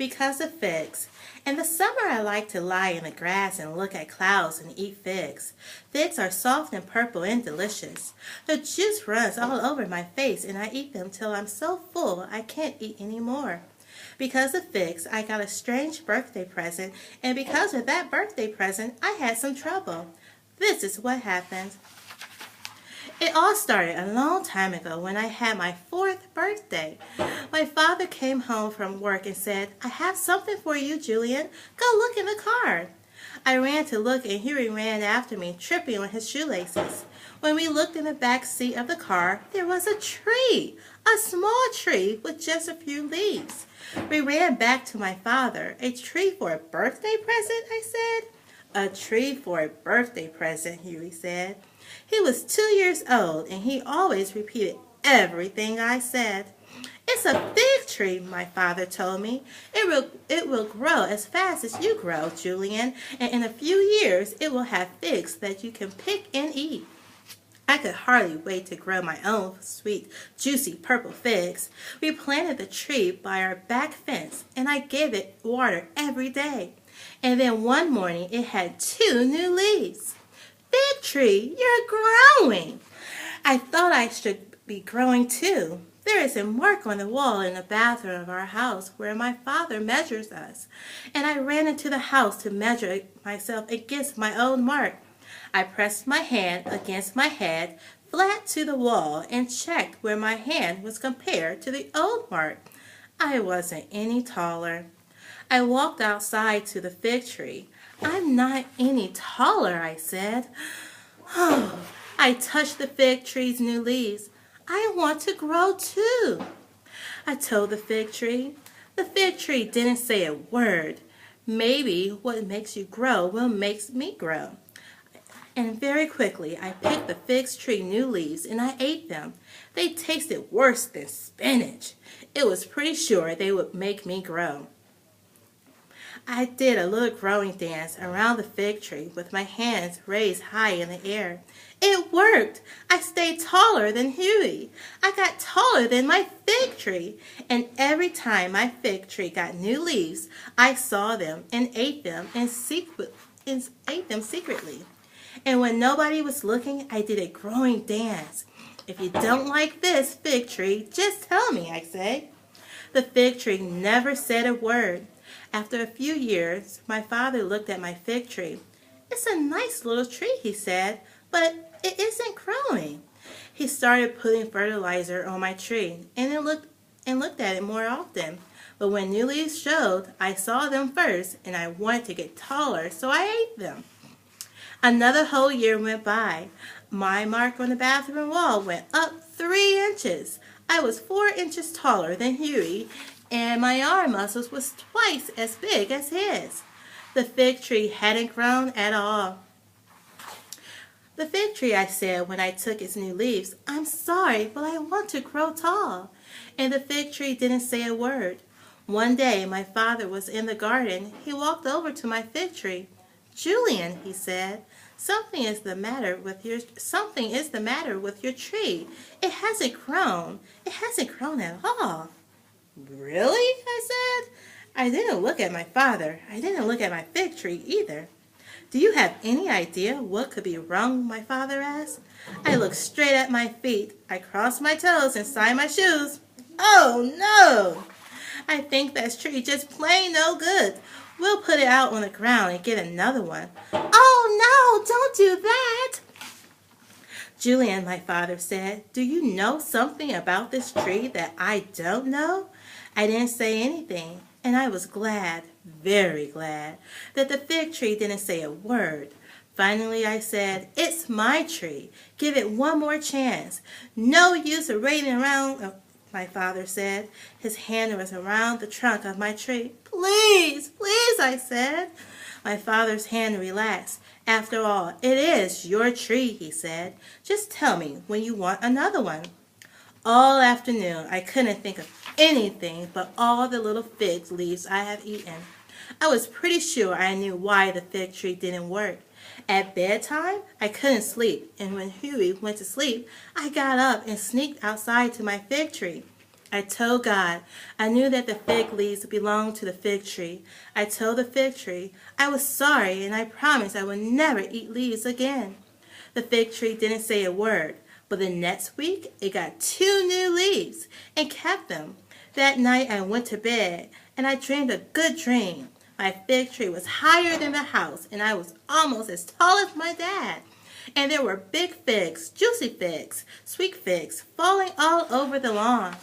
because of figs. In the summer I like to lie in the grass and look at clouds and eat figs. Figs are soft and purple and delicious. The juice runs all over my face and I eat them till I'm so full I can't eat any more. Because of figs, I got a strange birthday present, and because of that birthday present, I had some trouble. This is what happened. It all started a long time ago when I had my 4th birthday. My father came home from work and said, "I have something for you, Julian. Go look in the car." I ran to look and Huey ran after me, tripping on his shoelaces. When we looked in the back seat of the car, there was a tree, a small tree with just a few leaves. We ran back to my father. "A tree for a birthday present?" I said. "A tree for a birthday present," Huey said. He was 2 years old, and he always repeated everything I said. "It's a fig tree," my father told me. It will grow as fast as you grow, Julian, and in a few years it will have figs that you can pick and eat." I could hardly wait to grow my own sweet, juicy purple figs. We planted the tree by our back fence, and I gave it water every day. And then one morning it had 2 new leaves. "Fig tree, you're growing!" I thought I should be growing too. There is a mark on the wall in the bathroom of our house where my father measures us, and I ran into the house to measure myself against my own mark. I pressed my hand against my head, flat to the wall, and checked where my hand was compared to the old mark. I wasn't any taller. I walked outside to the fig tree. "I'm not any taller," I said. Oh, I touched the fig tree's new leaves. "I want to grow too," I told the fig tree. The fig tree didn't say a word. Maybe what makes you grow will make me grow. And very quickly I picked the fig tree new leaves and I ate them. They tasted worse than spinach. It was pretty sure they would make me grow. I did a little growing dance around the fig tree with my hands raised high in the air. It worked! I stayed taller than Huey. I got taller than my fig tree. And every time my fig tree got new leaves, I saw them and ate them secretly. And when nobody was looking, I did a growing dance. "If you don't like this, fig tree, just tell me," I said. The fig tree never said a word. After a few years, my father looked at my fig tree. "It's a nice little tree," he said, "but it isn't growing." He started putting fertilizer on my tree and looked at it more often. But when new leaves showed, I saw them first and I wanted to get taller, so I ate them. Another whole year went by. My mark on the bathroom wall went up 3 inches. I was 4 inches taller than Huey, and my arm muscles was twice as big as his. The fig tree hadn't grown at all. "The fig tree," I said when I took its new leaves, "I'm sorry, but I want to grow tall." And the fig tree didn't say a word. One day my father was in the garden. He walked over to my fig tree. "Julian," he said, something is the matter with your tree. It hasn't grown. It hasn't grown at all." "Really?" I said. I didn't look at my father. I didn't look at my fig tree either. "Do you have any idea what could be wrong?" my father asked. I looked straight at my feet. I crossed my toes and signed my shoes. "Oh no! I think that tree just plain no good. We'll put it out on the ground and get another one." "Oh no, don't do that!" "Julian," my father said, "do you know something about this tree that I don't know?" I didn't say anything, and I was glad, very glad, that the fig tree didn't say a word. Finally I said, "It's my tree. Give it one more chance." "No use of waiting around," my father said. His hand was around the trunk of my tree. "Please, please," I said. My father's hand relaxed. "After all, it is your tree," he said. "Just tell me when you want another one." All afternoon I couldn't think of anything but all the little fig leaves I have eaten. I was pretty sure I knew why the fig tree didn't work. At bedtime, I couldn't sleep, and when Huey went to sleep, I got up and sneaked outside to my fig tree. I told God I knew that the fig leaves belonged to the fig tree. I told the fig tree I was sorry and I promised I would never eat leaves again. The fig tree didn't say a word, but the next week it got 2 new leaves and kept them. That night I went to bed and I dreamed a good dream. My fig tree was higher than the house and I was almost as tall as my dad. And there were big figs, juicy figs, sweet figs falling all over the lawn.